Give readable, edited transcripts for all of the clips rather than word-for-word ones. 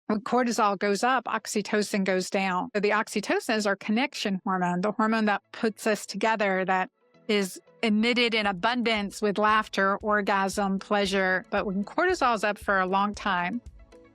When cortisol goes up, oxytocin goes down. So the oxytocin is our connection hormone, the hormone that puts us together, that is emitted in abundance with laughter, orgasm, pleasure. But when cortisol is up for a long time,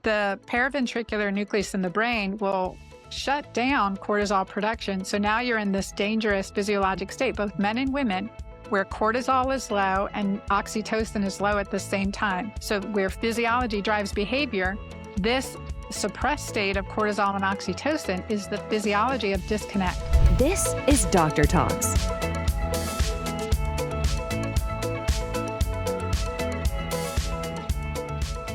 the paraventricular nucleus in the brain will shut down cortisol production. So now you're in this dangerous physiologic state, both men and women, where cortisol is low and oxytocin is low at the same time. So where physiology drives behavior, this suppressed state of cortisol and oxytocin is the physiology of disconnect. This is Doctor Talks.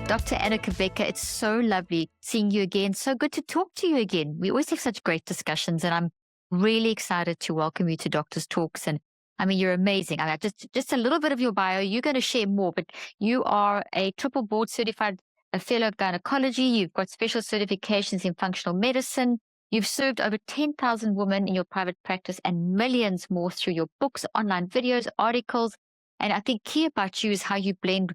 Dr. Anna Cabeca, it's so lovely seeing you again. So good to talk to you again. We always have such great discussions, and I'm really excited to welcome you to Doctor's Talks. And I mean, you're amazing. I mean, just a little bit of your bio. You're going to share more, but you are a triple board certified fellow of gynecology. You've got special certifications in functional medicine. You've served over 10,000 women in your private practice and millions more through your books, online videos, articles. And I think key about you is how you blend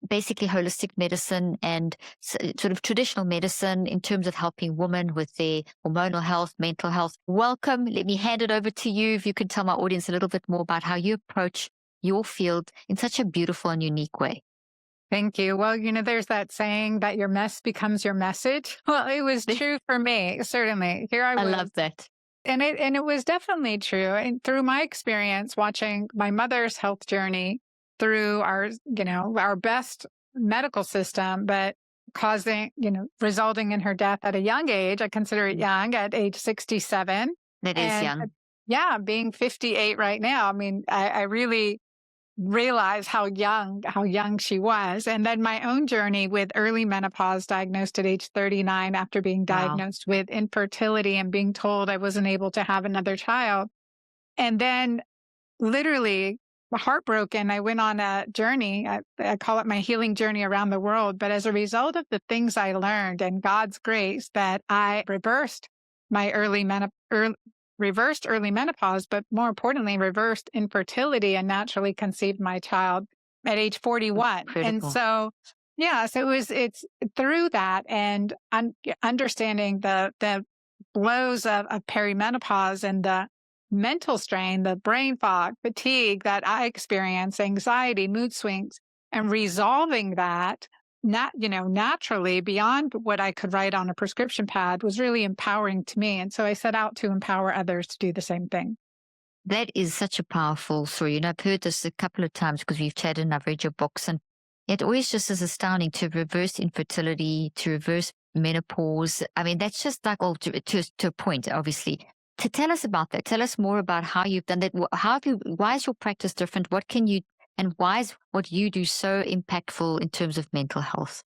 basically holistic medicine and sort of traditional medicine in terms of helping women with their hormonal health, mental health. Welcome. Let me hand it over to you. If you could tell my audience a little bit more about how you approach your field in such a beautiful and unique way. Thank you. Well, there's that saying that your mess becomes your message. Well, it was true for me, certainly. Here I was. I love that. And it was definitely true. And through my experience watching my mother's health journey, through our best medical system, but resulting in her death at a young age. I consider it young, at age 67. That is young. Yeah, being 58 right now. I mean, I really realize how young she was. And then my own journey with early menopause, diagnosed at age 39 after being diagnosed with infertility and being told I wasn't able to have another child. And then literally heartbroken, I went on a journey. I call it my healing journey around the world. But as a result of the things I learned and God's grace, that I reversed my reversed early menopause, but more importantly, reversed infertility and naturally conceived my child at age 41. And so, it's through that and understanding the blows of perimenopause and the mental strain, the brain fog, fatigue that I experience, anxiety, mood swings, and resolving that naturally beyond what I could write on a prescription pad was really empowering to me. And so I set out to empower others to do the same thing. That is such a powerful story. And I've heard this a couple of times because we've chatted and I've read your books. And it always just is astounding to reverse infertility, to reverse menopause. I mean, that's just like, to a point, obviously. To tell us about that, tell us more about how you've done that. Why is your practice different? And why is what you do so impactful in terms of mental health?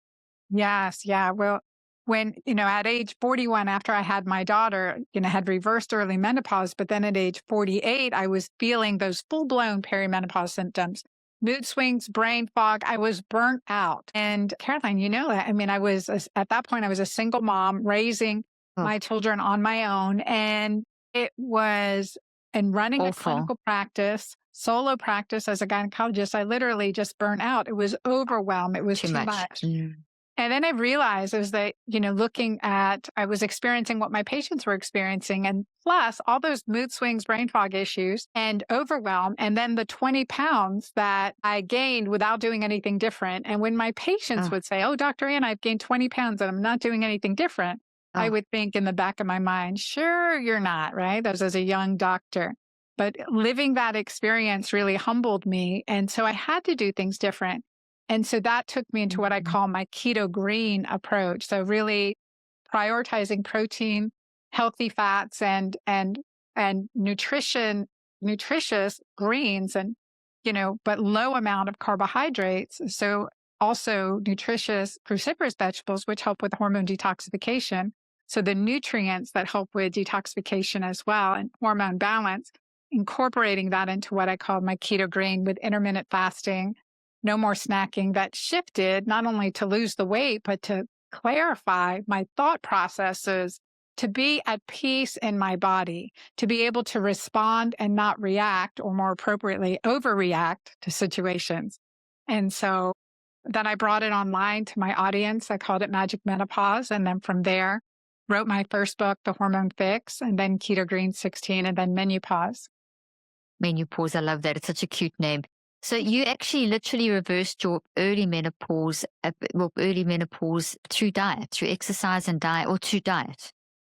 Yes. Yeah. Well, when, at age 41, after I had my daughter, had reversed early menopause, but then at age 48, I was feeling those full-blown perimenopause symptoms, mood swings, brain fog. I was burnt out. And Caroline, at that point, I was a single mom raising my children on my own. And it was, and running a clinical practice, solo practice as a gynecologist, I literally just burnt out. It was overwhelmed. It was too much. Mm. And then I realized it was that, I was experiencing what my patients were experiencing, and plus all those mood swings, brain fog issues, and overwhelm, and then the 20 pounds that I gained without doing anything different. And when my patients would say, "Oh, Dr. Ann, I've gained 20 pounds and I'm not doing anything different," I would think in the back of my mind, sure, you're not, right? That was as a young doctor. But living that experience really humbled me. And so I had to do things different. And so that took me into what I call my keto green approach. So really prioritizing protein, healthy fats, and nutrition, nutritious greens, and, but low amount of carbohydrates. So also nutritious cruciferous vegetables, which help with hormone detoxification. So the nutrients that help with detoxification as well, and hormone balance, incorporating that into what I call my keto green with intermittent fasting, no more snacking, that shifted not only to lose the weight, but to clarify my thought processes, to be at peace in my body, to be able to respond and not react, or more appropriately, overreact to situations. And so then I brought it online to my audience. I called it Magic Menopause. And then from there, wrote my first book, The Hormone Fix, and then Keto Green 16, and then Menopause. Menopause, I love that. It's such a cute name. So you actually literally reversed your early menopause through diet, through exercise and diet, or through diet.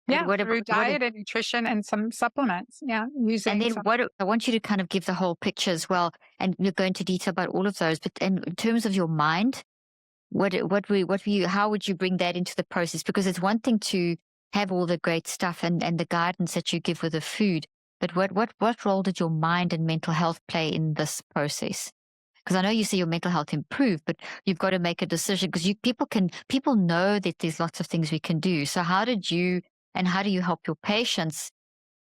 Yeah, through diet and nutrition and some supplements. Yeah, and then some. I want you to kind of give the whole picture as well, and we'll go into detail about all of those. But in terms of your mind, how would you bring that into the process? Because it's one thing to have all the great stuff and the guidance that you give with the food, but what role did your mind and mental health play in this process? Because I know you say your mental health improved, but you've got to make a decision, because people know that there's lots of things we can do. So how do you help your patients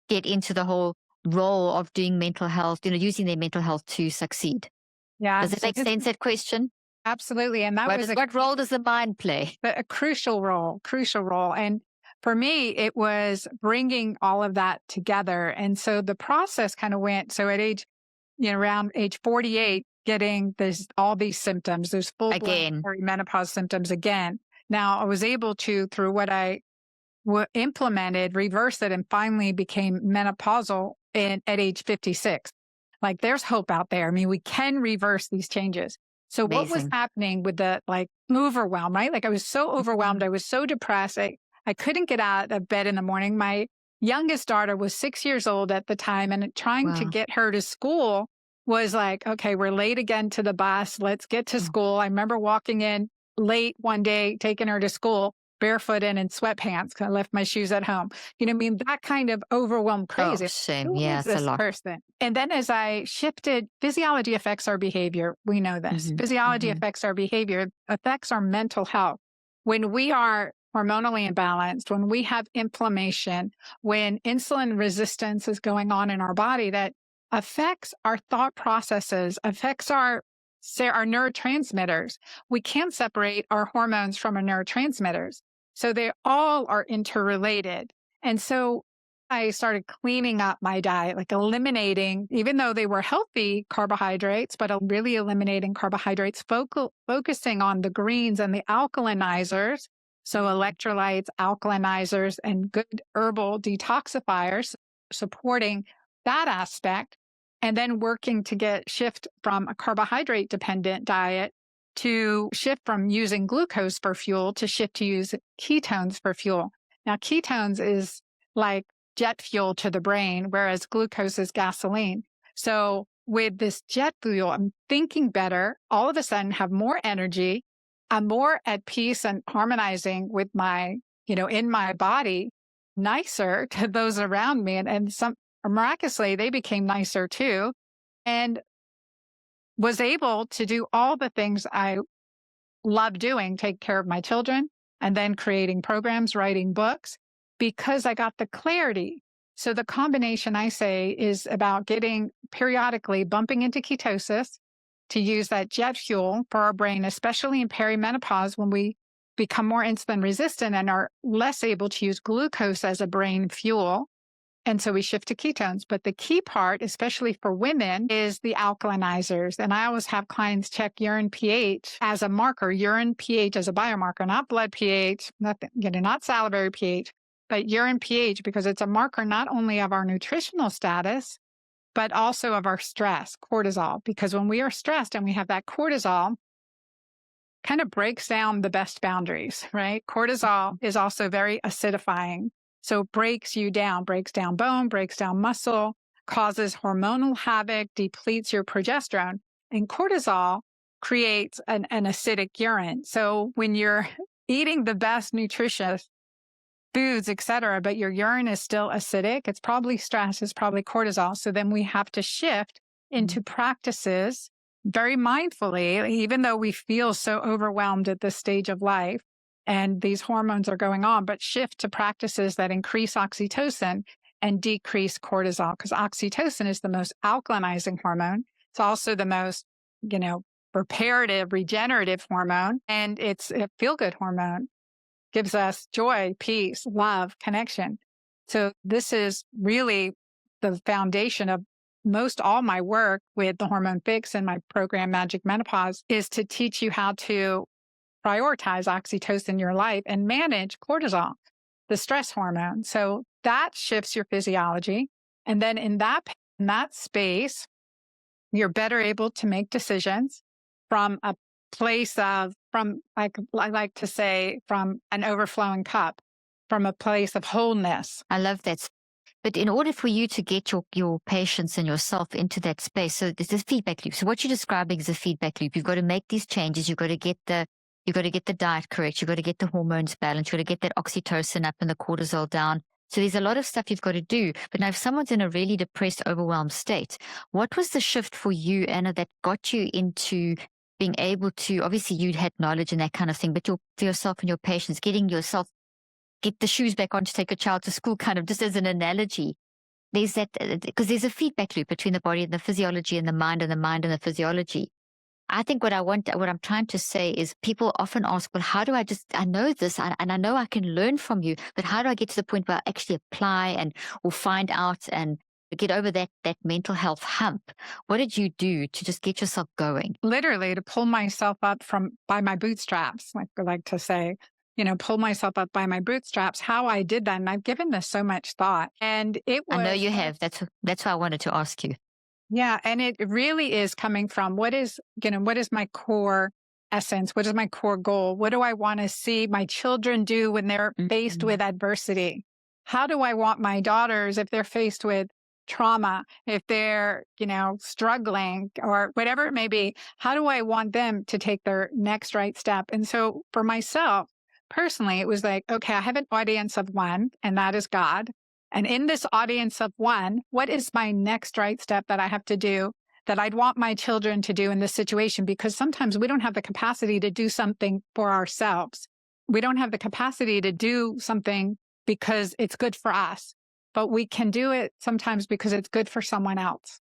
get into the whole role of doing mental health, using their mental health to succeed? Yeah. Does it make sense, that question? Absolutely. And what role does the mind play? A crucial role. And for me, it was bringing all of that together. And so the process kind of went, so at around age 48, getting all these symptoms, those full-blown menopause symptoms again. Now I was able to, through what I implemented, reverse it, and finally became menopausal at age 56. Like, there's hope out there. I mean, we can reverse these changes. So Amazing. What was happening with the overwhelm, right? Like, I was so overwhelmed. I was so depressed. I couldn't get out of bed in the morning. My youngest daughter was 6 years old at the time, and trying to get her to school was like, okay, we're late again to the bus. Let's get to school. I remember walking in late one day, taking her to school, barefoot in sweatpants, because I left my shoes at home. I mean, that kind of overwhelmed crazy. Oh, shame. Yeah, it's a lot. Person. And then as I shifted, physiology affects our behavior. We know this. Mm-hmm. Physiology affects our behavior, affects our mental health. When we are hormonally imbalanced, when we have inflammation, when insulin resistance is going on in our body, that affects our thought processes, affects our neurotransmitters. We can't separate our hormones from our neurotransmitters. So they all are interrelated. And so I started cleaning up my diet, like eliminating, even though they were healthy carbohydrates, but really eliminating carbohydrates, focusing on the greens and the alkalinizers. So electrolytes, alkalinizers, and good herbal detoxifiers, supporting that aspect. And then working to shift from a carbohydrate dependent diet to shift from using glucose for fuel to shift to use ketones for fuel. Now, ketones is like jet fuel to the brain, whereas glucose is gasoline. So with this jet fuel, I'm thinking better, all of a sudden have more energy. I'm more at peace and harmonizing with my, in my body, nicer to those around me. And miraculously, they became nicer too, and was able to do all the things I love doing, take care of my children, and then creating programs, writing books, because I got the clarity. So the combination, I say, is about periodically bumping into ketosis to use that jet fuel for our brain, especially in perimenopause, when we become more insulin resistant and are less able to use glucose as a brain fuel. And so we shift to ketones. But the key part, especially for women, is the alkalinizers. And I always have clients check urine pH as a marker, urine pH as a biomarker, not blood pH, not salivary pH, but urine pH, because it's a marker not only of our nutritional status, but also of our stress, cortisol. Because when we are stressed and we have that cortisol, kind of breaks down the best boundaries, right? Cortisol is also very acidifying. So it breaks down bone, breaks down muscle, causes hormonal havoc, depletes your progesterone. And cortisol creates an acidic urine. So when you're eating the best nutritious foods, et cetera, but your urine is still acidic, it's probably stress, it's probably cortisol. So then we have to shift into practices very mindfully, even though we feel so overwhelmed at this stage of life and these hormones are going on, but shift to practices that increase oxytocin and decrease cortisol, because oxytocin is the most alkalinizing hormone. It's also the most, reparative, regenerative hormone, and it's a feel-good hormone. Gives us joy, peace, love, connection. So this is really the foundation of most all my work with the Hormone Fix and my program, Magic Menopause, is to teach you how to prioritize oxytocin in your life and manage cortisol, the stress hormone. So that shifts your physiology. And then in that space, you're better able to make decisions from a place of, from, like I like to say, from an overflowing cup, from a place of wholeness. I love that. But in order for you to get your patients and yourself into that space, so there's this feedback loop. So what you're describing is a feedback loop. You've got to make these changes. You've got to get the diet correct. You've got to get the hormones balanced. You've got to get that oxytocin up and the cortisol down. So there's a lot of stuff you've got to do. But now if someone's in a really depressed, overwhelmed state, what was the shift for you, Anna, that got you into being able to, obviously you'd had knowledge and that kind of thing, but for yourself and your patients, getting yourself, get the shoes back on to take a child to school, kind of just as an analogy. There's that, because there's a feedback loop between the body and the physiology and the mind and the physiology. I think what I'm trying to say is people often ask, well, how do I know this and I know I can learn from you, but how do I get to the point where I actually apply or find out and get over that mental health hump? What did you do to just get yourself going? Literally to pull myself up by my bootstraps, like I like to say, pull myself up by my bootstraps, how I did that. And I've given this so much thought. And it was. I know you have. That's why I wanted to ask you. Yeah. And it really is coming from what is my core essence? What is my core goal? What do I want to see my children do when they're faced with adversity? How do I want my daughters, if they're faced with trauma, if they're, struggling or whatever it may be, how do I want them to take their next right step? And so for myself, personally, it was like, okay, I have an audience of one, and that is God. And in this audience of one, what is my next right step that I have to do that I'd want my children to do in this situation? Because sometimes we don't have the capacity to do something for ourselves. We don't have the capacity to do something because it's good for us, but we can do it sometimes because it's good for someone else.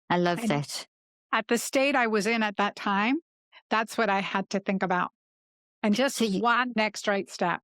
I love that. At the state I was in at that time, that's what I had to think about. And just one next right step.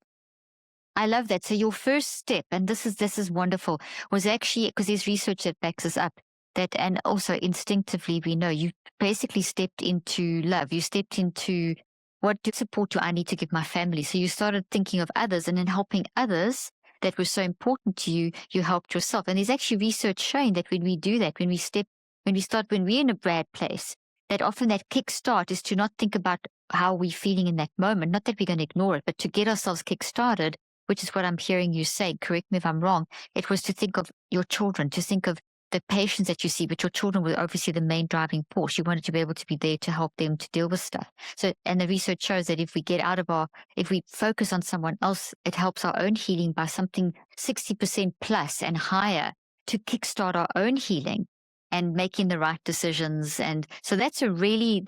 I love that. So your first step, and this is wonderful, was actually, because there's research that backs us up, that, and also instinctively we know, you basically stepped into love. You stepped into, what support do I need to give my family? So you started thinking of others, and in helping others that was so important to you, you helped yourself. And there's actually research showing that when we do that, when we're in a bad place, that often that kickstart is to not think about how we're feeling in that moment, not that we're going to ignore it, but to get ourselves kickstarted, which is what I'm hearing you say. Correct me if I'm wrong. It was to think of your children, to think of the patients that you see, but your children were obviously the main driving force. You wanted to be able to be there to help them to deal with stuff. So, and the research shows that if we focus on someone else, it helps our own healing by something 60% plus and higher to kickstart our own healing and making the right decisions. And so that's a really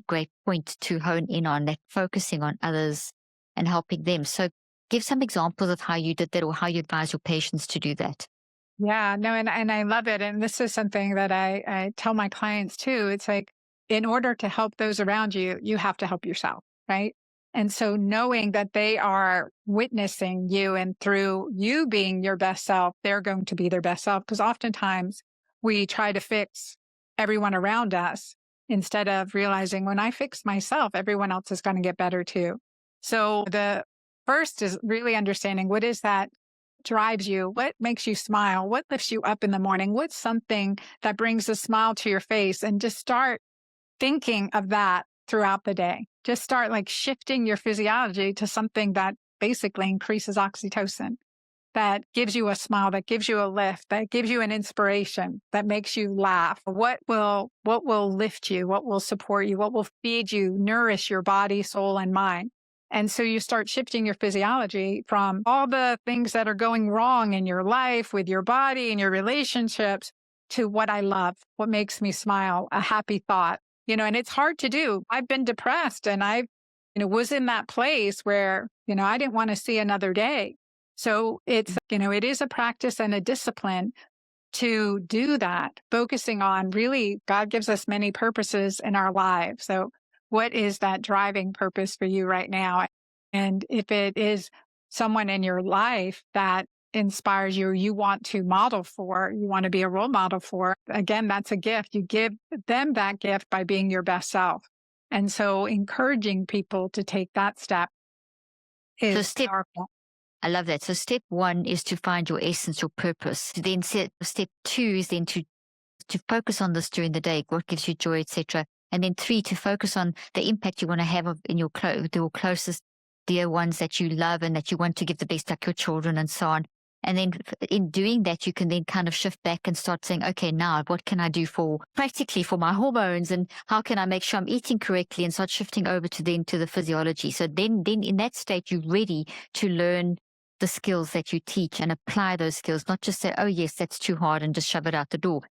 great point to hone in on, that focusing on others and helping them. So give some examples of how you did that or how you advise your patients to do that. Yeah, no, and I love it. And this is something that I tell my clients too. It's like, in order to help those around you, you have to help yourself, right? And so knowing that they are witnessing you, and through you being your best self, they're going to be their best self. Because oftentimes we try to fix everyone around us instead of realizing, when I fix myself, everyone else is going to get better too. So the first is really understanding, what is that drives you? What makes you smile? What lifts you up in the morning? What's something that brings a smile to your face? And just start thinking of that throughout the day. Just start like shifting your physiology to something that basically increases oxytocin, that gives you a smile, that gives you a lift, that gives you an inspiration, that makes you laugh. What will lift you? What will support you? What will feed you, nourish your body, soul, and mind? And so you start shifting your physiology from all the things that are going wrong in your life, with your body and your relationships, to what I love, what makes me smile, a happy thought, and it's hard to do. I've been depressed, and I, was in that place where, I didn't want to see another day. So it's, it is a practice and a discipline to do that, focusing on, really, God gives us many purposes in our lives. So what is that driving purpose for you right now? And if it is someone in your life that inspires you, or you want to model for, you want to be a role model for, again, that's a gift. You give them that gift by being your best self. And so encouraging people to take that step So is powerful. I love that. So step one is to find your essence, your purpose. Then step two is then to focus on this during the day, what gives you joy, etc. And then three, to focus on the impact you want to have in your closest dear ones that you love and that you want to give the best, like your children and so on. And then in doing that, you can then kind of shift back and start saying, okay, now what can I do practically for my hormones, and how can I make sure I'm eating correctly, and start shifting over to the physiology. So then in that state, you're ready to learn the skills that you teach and apply those skills, not just say, oh yes, that's too hard and just shove it out the door.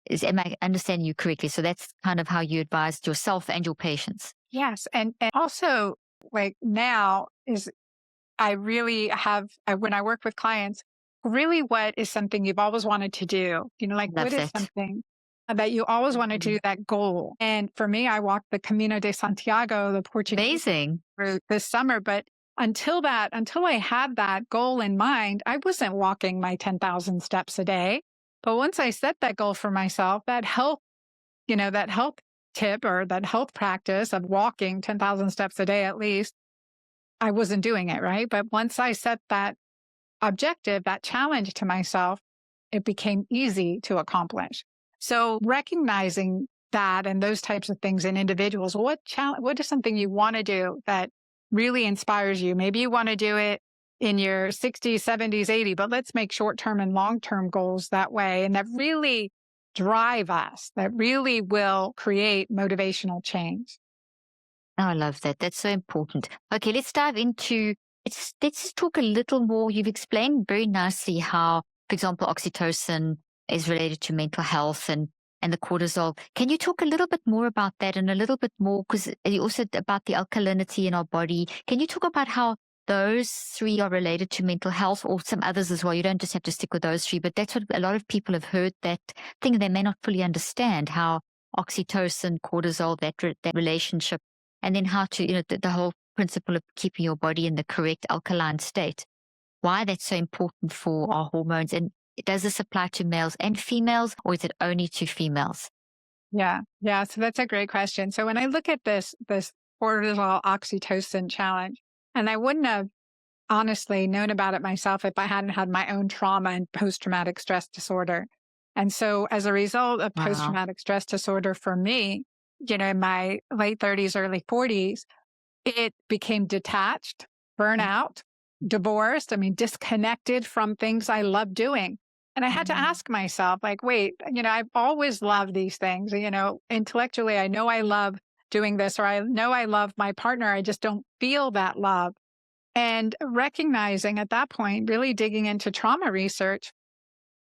Am I understanding you correctly? So that's kind of how you advised yourself and your patients. Yes. And also, like, now is I really have, when I work with clients, really what is something you've always wanted to do? Like Love what is that. something that you always wanted to do, that goal? And for me, I walked the Camino de Santiago, the Portuguese, Amazing. route this summer. But until I had that goal in mind, I wasn't walking my 10,000 steps a day. But once I set that goal for myself, that health tip, or that health practice of walking 10,000 steps a day at least, I wasn't doing it, right? But once I set that objective, that challenge to myself, it became easy to accomplish. So recognizing that and those types of things in individuals, what is something you want to do that really inspires you? Maybe you want to do it in your 60s, 70s, 80s, but let's make short-term and long-term goals that way, and that really drive us, that really will create motivational change. Oh, I love that. That's so important. Okay, let's dive into let's talk a little more. You've explained very nicely how, for example, oxytocin is related to mental health and the cortisol. Can you talk a little bit more about that, and a little bit more, because you also about the alkalinity in our body? Can you talk about how those three are related to mental health, or some others as well? You don't just have to stick with those three, but that's what a lot of people have heard, that thing they may not fully understand, how oxytocin, cortisol, that relationship, and then how to, the whole principle of keeping your body in the correct alkaline state, why that's so important for our hormones. And does this apply to males and females, or is it only to females? Yeah. Yeah. So that's a great question. So when I look at this cortisol oxytocin challenge, and I wouldn't have honestly known about it myself if I hadn't had my own trauma and post-traumatic stress disorder. And so as a result of Wow. post-traumatic stress disorder for me, in my late 30s, early 40s, it became detached, burnout, divorced, disconnected from things I love doing. And I had to ask myself, like, wait, I've always loved these things. Intellectually, I know I love doing this, or I know I love my partner. I just don't feel that love. And recognizing at that point, really digging into trauma research,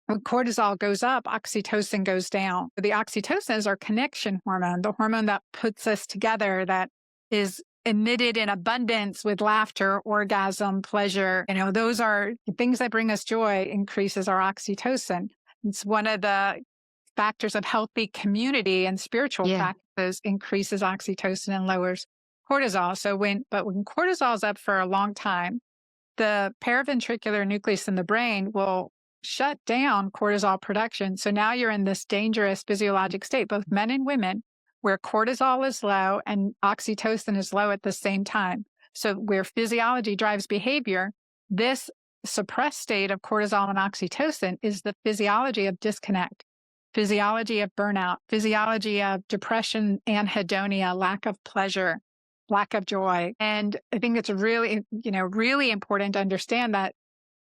when cortisol goes up, oxytocin goes down. The oxytocin is our connection hormone, the hormone that puts us together, that is emitted in abundance with laughter, orgasm, pleasure. Those are things that bring us joy, increases our oxytocin. It's one of the factors of healthy community and spiritual practices, increases oxytocin and lowers cortisol. So when cortisol is up for a long time, the paraventricular nucleus in the brain will shut down cortisol production. So now you're in this dangerous physiologic state, both men and women, where cortisol is low and oxytocin is low at the same time. So where physiology drives behavior, this suppressed state of cortisol and oxytocin is the physiology of disconnect, physiology of burnout, physiology of depression, anhedonia, lack of pleasure, lack of joy. And I think it's really, really important to understand that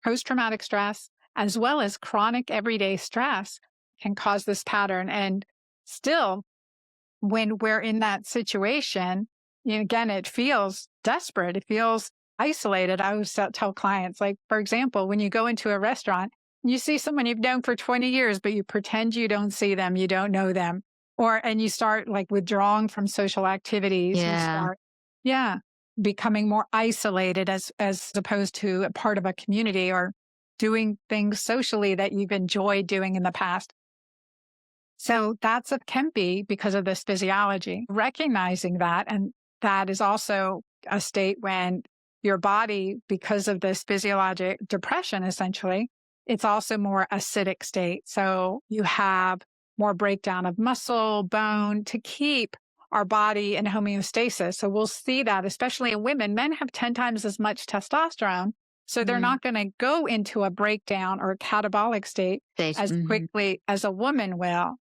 post-traumatic stress, as well as chronic everyday stress, can cause this pattern. And still, when we're in that situation, again, it feels desperate. It feels isolated. I always tell clients, like, for example, when you go into a restaurant, you see someone you've known for 20 years, but you pretend you don't see them, you don't know them. And you start like withdrawing from social activities. You start, becoming more isolated as opposed to a part of a community, or doing things socially that you've enjoyed doing in the past. So can be because of this physiology. Recognizing that, and that is also a state when your body, because of this physiologic depression, essentially, it's also more acidic state. So you have more breakdown of muscle, bone to keep our body in homeostasis. So we'll see that, especially in women. Men have 10 times as much testosterone. So they're not going to go into a breakdown or a catabolic state as quickly as a woman will.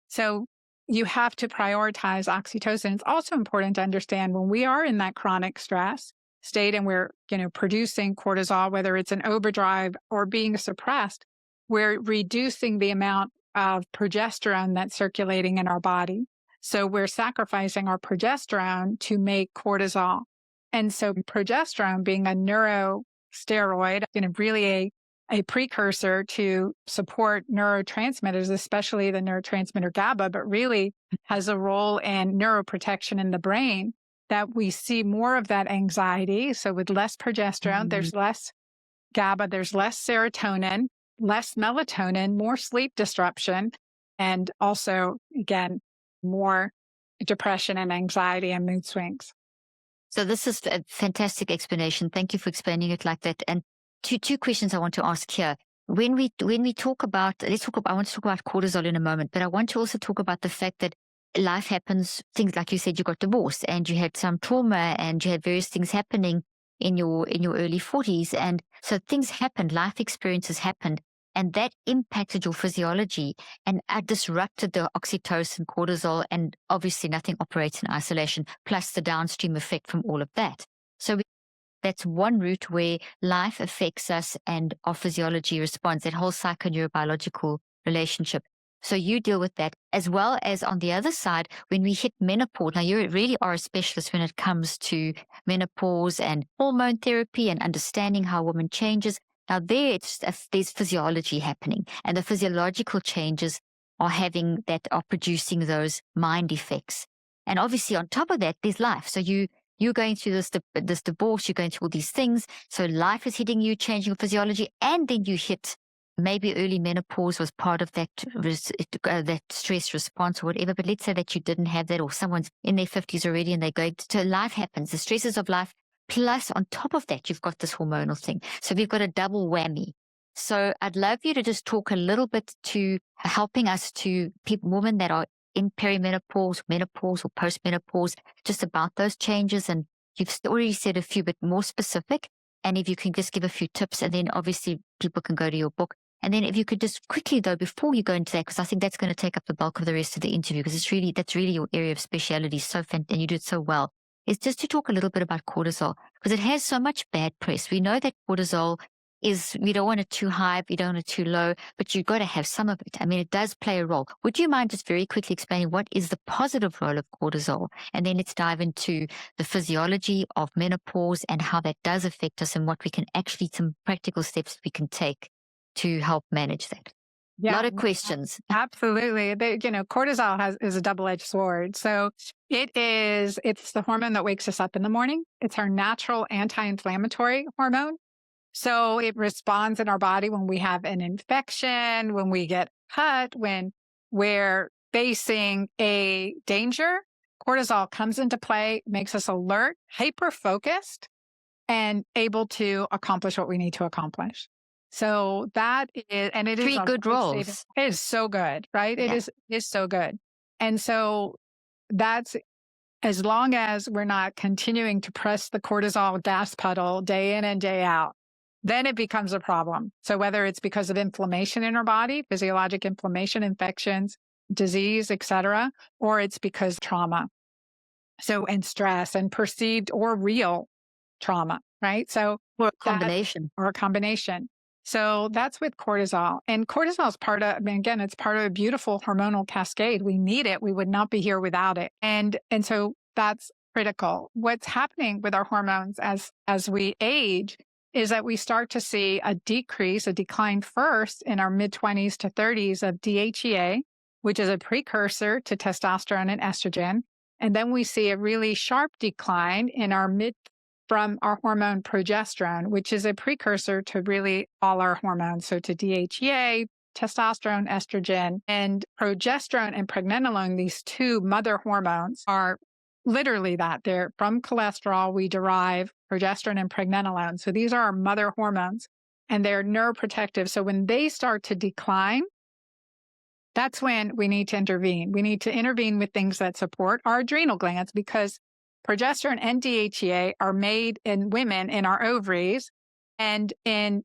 So you have to prioritize oxytocin. It's also important to understand when we are in that chronic stress state and we're, producing cortisol, whether it's an overdrive or being suppressed, we're reducing the amount of progesterone that's circulating in our body. So we're sacrificing our progesterone to make cortisol. And so progesterone being a neurosteroid, really a precursor to support neurotransmitters, especially the neurotransmitter GABA, but really has a role in neuroprotection in the brain, that we see more of that anxiety. So with less progesterone, there's less GABA, there's less serotonin, less melatonin, more sleep disruption, and also, again, more depression and anxiety and mood swings. So this is a fantastic explanation. Thank you for explaining it like that. And two questions I want to ask here. When we talk about, I want to talk about cortisol in a moment, but I want to also talk about the fact that life happens, things like you said, you got divorced and you had some trauma and you had various things happening in your early 40s. And so things happened, life experiences happened, and that impacted your physiology and disrupted the oxytocin, cortisol, and obviously nothing operates in isolation, plus the downstream effect from all of that. So that's one route where life affects us and our physiology responds, that whole psychoneurobiological relationship. So you deal with that, as well as on the other side, when we hit menopause. Now, you really are a specialist when it comes to menopause and hormone therapy and understanding how a woman changes. Now, there's physiology happening, and the physiological changes are producing those mind effects. And obviously, on top of that, there's life. So you're going through this divorce, you're going through all these things. So life is hitting you, changing your physiology, and then you hit maybe early menopause was part of that stress response or whatever. But let's say that you didn't have that, or someone's in their 50s already and they're going to life happens, the stresses of life. Plus, on top of that, you've got this hormonal thing. So we've got a double whammy. So I'd love you to just talk a little bit to helping us to women that are in perimenopause, menopause, or postmenopause, just about those changes. And you've already said a few, but more specific. And if you can just give a few tips, and then obviously people can go to your book. And then if you could just quickly, though, before you go into that, because I think that's going to take up the bulk of the rest of the interview, because that's really your area of speciality, and you do it so well, is just to talk a little bit about cortisol, because it has so much bad press. We know that cortisol we don't want it too high, we don't want it too low, but you've got to have some of it. I mean, it does play a role. Would you mind just very quickly explaining what is the positive role of cortisol? And then let's dive into the physiology of menopause and how that does affect us, and what we can actually, some practical steps we can take to help manage that. A lot of questions. Absolutely. Cortisol is a double-edged sword. So it's the hormone that wakes us up in the morning. It's our natural anti-inflammatory hormone. So it responds in our body when we have an infection, when we get cut, when we're facing a danger. Cortisol comes into play, makes us alert, hyper-focused, and able to accomplish what we need to accomplish. So that is, and it is three good roles. It is so good, right? It is so good. And so that's, as long as we're not continuing to press the cortisol gas pedal day in and day out, then it becomes a problem. So whether it's because of inflammation in our body, physiologic inflammation, infections, disease, etc., or it's because trauma. So, and stress and perceived or real trauma, right? So, or a combination. So that's with cortisol. And cortisol is it's part of a beautiful hormonal cascade. We need it. We would not be here without it. And so that's critical. What's happening with our hormones as we age is that we start to see a decline first in our mid-20s to 30s of DHEA, which is a precursor to testosterone and estrogen. And then we see a really sharp decline in from our hormone progesterone, which is a precursor to really all our hormones. So to DHEA, testosterone, estrogen, and progesterone and pregnenolone, these two mother hormones, are literally that. They're from cholesterol. We derive progesterone and pregnenolone. So these are our mother hormones. and they're neuroprotective. So when they start to decline, that's when we need to intervene. We need to intervene with things that support our adrenal glands, because progesterone and DHEA are made in women in our ovaries and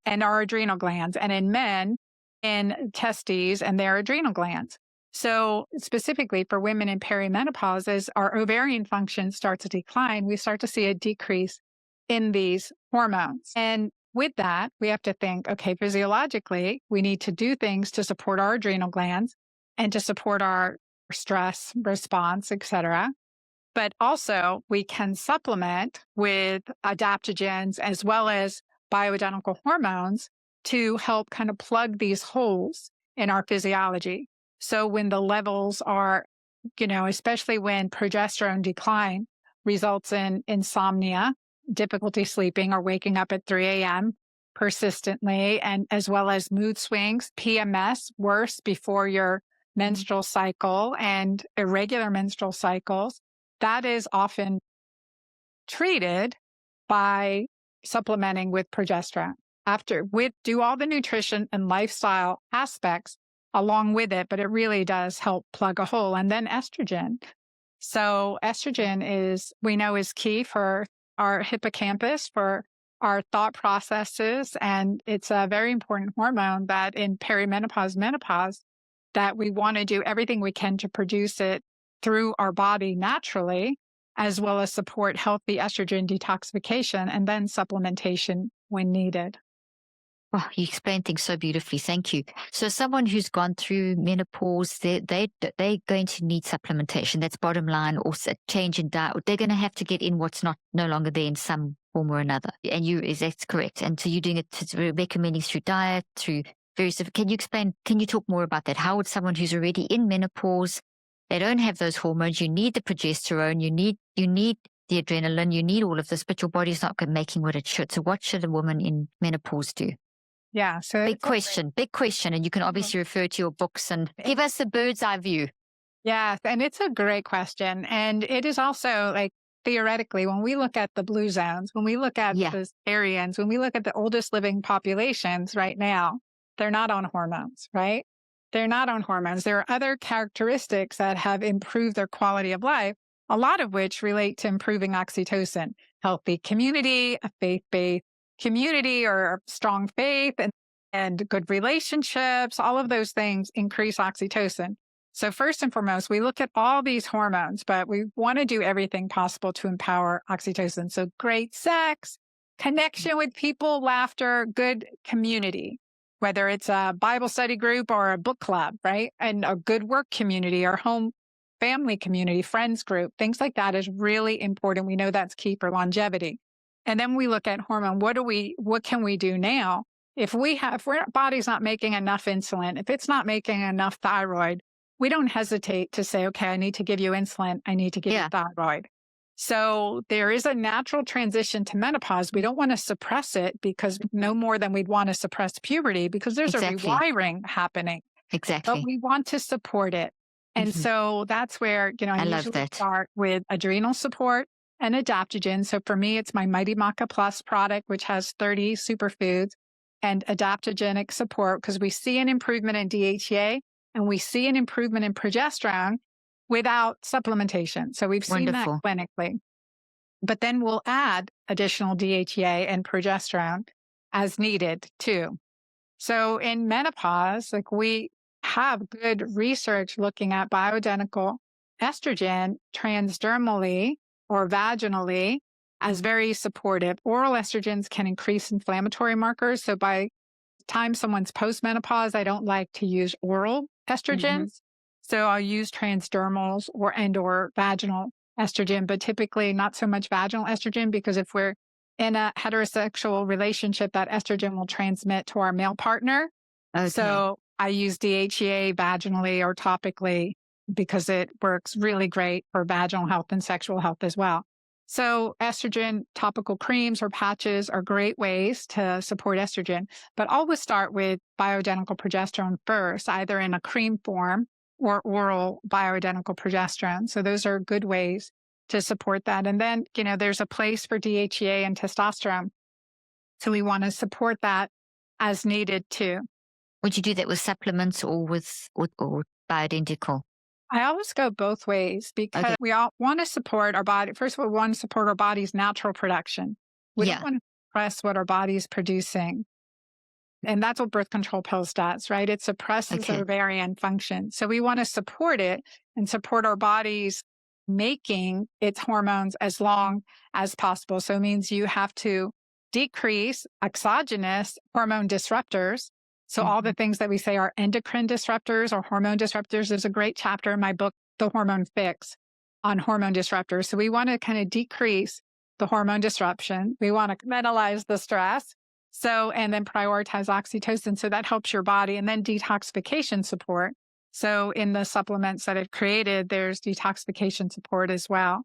our adrenal glands, and in men in testes and their adrenal glands. So specifically for women in perimenopause, as our ovarian function starts to decline, we start to see a decrease in these hormones. And with that, we have to think, okay, physiologically, we need to do things to support our adrenal glands and to support our stress response, et cetera. But also we can supplement with adaptogens as well as bioidentical hormones to help kind of plug these holes in our physiology. So when the levels are, especially when progesterone decline results in insomnia, difficulty sleeping or waking up at 3 a.m. persistently, and as well as mood swings, PMS, worse before your menstrual cycle, and irregular menstrual cycles, that is often treated by supplementing with progesterone. Do all the nutrition and lifestyle aspects along with it, but it really does help plug a hole. And then estrogen. So estrogen we know is key for our hippocampus, for our thought processes. And it's a very important hormone that in perimenopause, menopause, that we want to do everything we can to produce it through our body naturally, as well as support healthy estrogen detoxification and then supplementation when needed. Well, you explained things so beautifully. Thank you. So someone who's gone through menopause, they're going to need supplementation. That's bottom line, or a change in diet. They're going to have to get in what's no longer there in some form or another. And that's correct. And so you're doing it, recommending through diet, through various. Can you talk more about that? How would someone who's already in menopause, they don't have those hormones, you need the progesterone, you need the adrenaline, you need all of this, but your body's not making what it should. So what should a woman in menopause do? Yeah. So big question. And you can obviously refer to your books and give us the bird's eye view. Yeah. And it's a great question. And it is also like, theoretically, when we look at the blue zones, when we look at the Aryans, when we look at the oldest living populations right now, they're not on hormones, right? They're not on hormones. There are other characteristics that have improved their quality of life, a lot of which relate to improving oxytocin, healthy community, a faith-based community or strong faith, and good relationships. All of those things increase oxytocin. So first and foremost, we look at all these hormones, but we want to do everything possible to empower oxytocin. So great sex, connection with people, laughter, good community, whether it's a Bible study group or a book club, right? And a good work community or home family community, friends group, things like that is really important. We know that's key for longevity. And then we look at hormone. What can we do now? If our body's not making enough insulin, if it's not making enough thyroid, we don't hesitate to say, okay, I need to give you insulin. I need to give you thyroid. So there is a natural transition to menopause. We don't want to suppress it, because no more than we'd want to suppress puberty, because there's a rewiring happening. Exactly. But we want to support it. And so that's where, I usually start with adrenal support and adaptogen. So for me, it's my Mighty Maca Plus product, which has 30 superfoods and adaptogenic support, because we see an improvement in DHEA and we see an improvement in progesterone without supplementation. So we've seen that clinically. But then we'll add additional DHEA and progesterone as needed too. So in menopause, we have good research looking at bioidentical estrogen transdermally or vaginally as very supportive. Oral estrogens can increase inflammatory markers. So by the time someone's postmenopause, I don't like to use oral estrogens. So I'll use transdermals or vaginal estrogen, but typically not so much vaginal estrogen, because if we're in a heterosexual relationship, that estrogen will transmit to our male partner. Okay. So I use DHEA vaginally or topically, because it works really great for vaginal health and sexual health as well. So estrogen topical creams or patches are great ways to support estrogen, but always start with bioidentical progesterone first, either in a cream form or oral bioidentical progesterone. So those are good ways to support that. And then, there's a place for DHEA and testosterone. So we want to support that as needed too. Would you do that with supplements or with or bioidentical? I always go both ways because Okay. we all want to support our body. First of all, we want to support our body's natural production. We don't Yeah. want to suppress what our body is producing. And that's what birth control pills does, right? It suppresses Okay. ovarian function. So we want to support it and support our body's making its hormones as long as possible. So it means you have to decrease exogenous hormone disruptors. So all the Mhm. things that we say are endocrine disruptors or hormone disruptors. There's a great chapter in my book, The Hormone Fix, on hormone disruptors. So we want to kind of decrease the hormone disruption. We want to minimize the stress. So, and then prioritize oxytocin. So that helps your body. And then detoxification support. So in the supplements that I've created, there's detoxification support as well.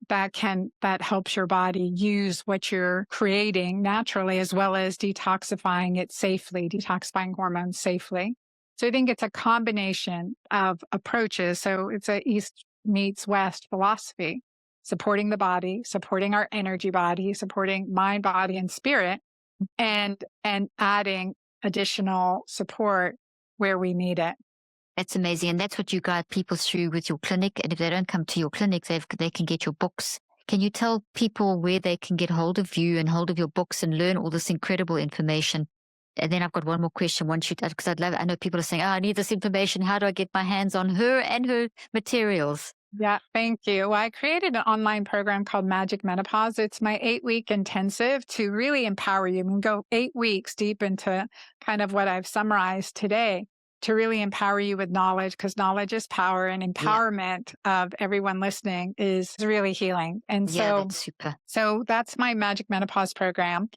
That helps your body use what you're creating naturally, as well as detoxifying it safely, detoxifying hormones safely. So I think it's a combination of approaches. So it's a East meets West philosophy, supporting the body, supporting our energy body, supporting mind, body, and spirit, and adding additional support where we need it. That's amazing. And that's what you guide people through with your clinic. And if they don't come to your clinic, they can get your books. Can you tell people where they can get hold of you and hold of your books and learn all this incredible information? And then I've got one more question. Because I know people are saying, oh, I need this information. How do I get my hands on her and her materials? Yeah, thank you. Well, I created an online program called Magic Menopause. It's my 8-week intensive to really empower you. And go 8 weeks deep into kind of what I've summarized today to really empower you with knowledge, because knowledge is power, and empowerment of everyone listening is really healing. And Yeah, that's super. so that's my Magic Menopause program.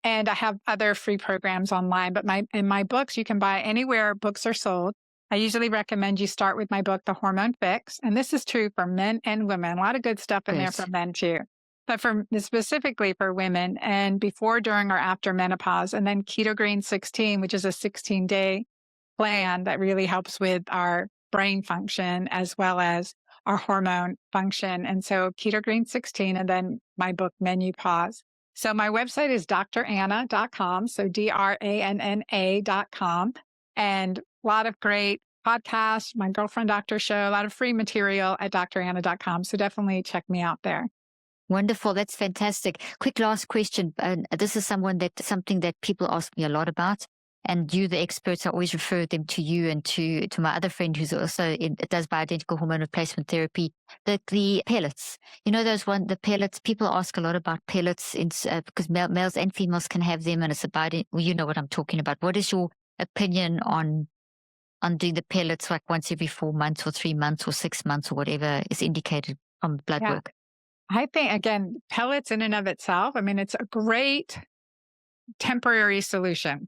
And I have other free programs online, but my books you can buy anywhere books are sold. I usually recommend you start with my book, The Hormone Fix. And this is true for men and women. A lot of good stuff in there for men too, but specifically for women, and before, during, or after menopause. And then Keto Green 16, which is a 16-day plan that really helps with our brain function as well as our hormone function. And so Keto Green 16, and then my book, Menopause. So my website is dranna.com. So DRANNA.com. And a lot of great podcasts, my Girlfriend Doctor show, a lot of free material at dranna.com. So definitely check me out there. Wonderful. That's fantastic. Quick last question. This is something that people ask me a lot about. And you, the experts, I always refer them to you and to my other friend who's also does bioidentical hormone replacement therapy. The pellets, the pellets. People ask a lot about pellets because males and females can have them, and it's about it. Well, you know what I'm talking about. What is your opinion on doing the pellets like once every 4 months or 3 months or 6 months or whatever is indicated from blood work? I think, again, pellets in and of itself, I mean, it's a great temporary solution.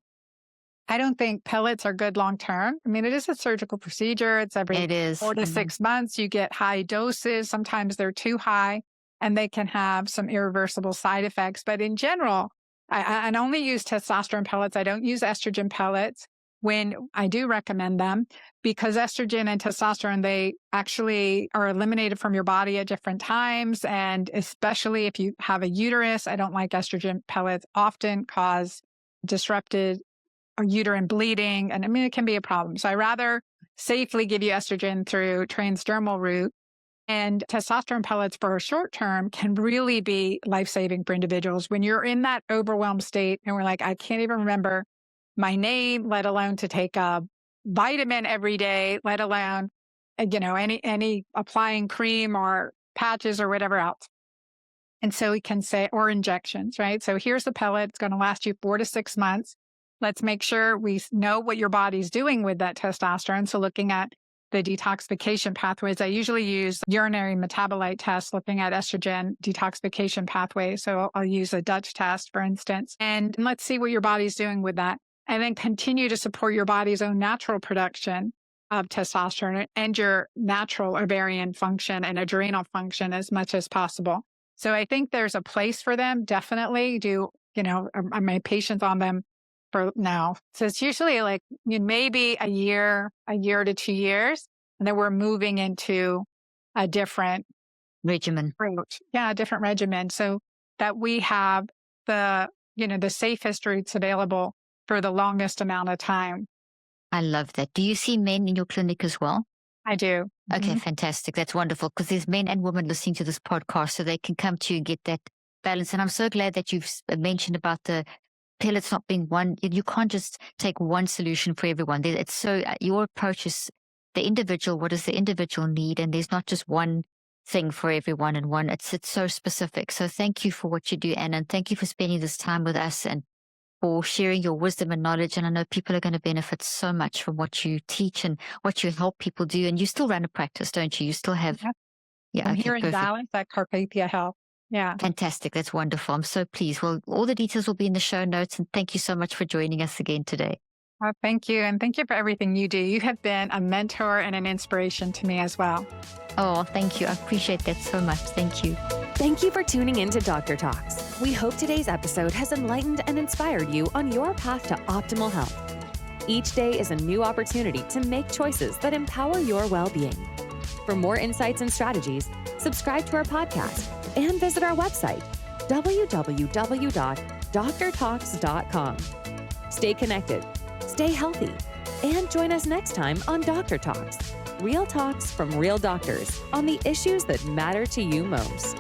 I don't think pellets are good long term. I mean, it is a surgical procedure. It's every 4 to 6 months. You get high doses. Sometimes they're too high and they can have some irreversible side effects. But in general, I only use testosterone pellets. I don't use estrogen pellets when I do recommend them, because estrogen and testosterone, they actually are eliminated from your body at different times. And especially if you have a uterus, I don't like estrogen pellets, often cause disrupted or uterine bleeding. And I mean, it can be a problem. So I rather safely give you estrogen through transdermal route. And testosterone pellets for a short term can really be life-saving for individuals. When you're in that overwhelmed state and we're like, I can't even remember my name, let alone to take a vitamin every day, let alone, any applying cream or patches or whatever else. And so we can say, or injections, right? So here's the pellet. It's going to last you 4 to 6 months. Let's make sure we know what your body's doing with that testosterone. So looking at the detoxification pathways, I usually use urinary metabolite tests looking at estrogen detoxification pathways. So I'll use a Dutch test, for instance, and let's see what your body's doing with that. And then continue to support your body's own natural production of testosterone and your natural ovarian function and adrenal function as much as possible. So I think there's a place for them. Definitely my patients on them for now. So it's usually like maybe a year to 2 years. And then we're moving into a different regimen. Yeah, a different regimen. So that we have the safest routes available for the longest amount of time. I love that. Do you see men in your clinic as well? I do. Okay, Mhm. fantastic. That's wonderful because there's men and women listening to this podcast so they can come to you and get that balance. And I'm so glad that you've mentioned about the pellets not being one. You can't just take one solution for everyone. It's so, your approach is the individual. What does the individual need? And there's not just one thing for everyone and one. It's so specific. So thank you for what you do, Anna, and thank you for spending this time with us and for sharing your wisdom and knowledge. And I know people are going to benefit so much from what you teach and what you help people do. And you still run a practice, don't you? You still have, Yeah. yeah, I'm okay, here in perfect. Dallas at Cabeca Health. Yeah. Fantastic. That's wonderful. I'm so pleased. Well, all the details will be in the show notes. And thank you so much for joining us again today. Oh, thank you. And thank you for everything you do. You have been a mentor and an inspiration to me as well. Oh, thank you. I appreciate that so much. Thank you. Thank you for tuning in to Dr. Talks. We hope today's episode has enlightened and inspired you on your path to optimal health. Each day is a new opportunity to make choices that empower your well-being. For more insights and strategies, subscribe to our podcast and visit our website, www.drtalks.com. Stay connected, stay healthy, and join us next time on Dr. Talks. Real talks from real doctors on the issues that matter to you most.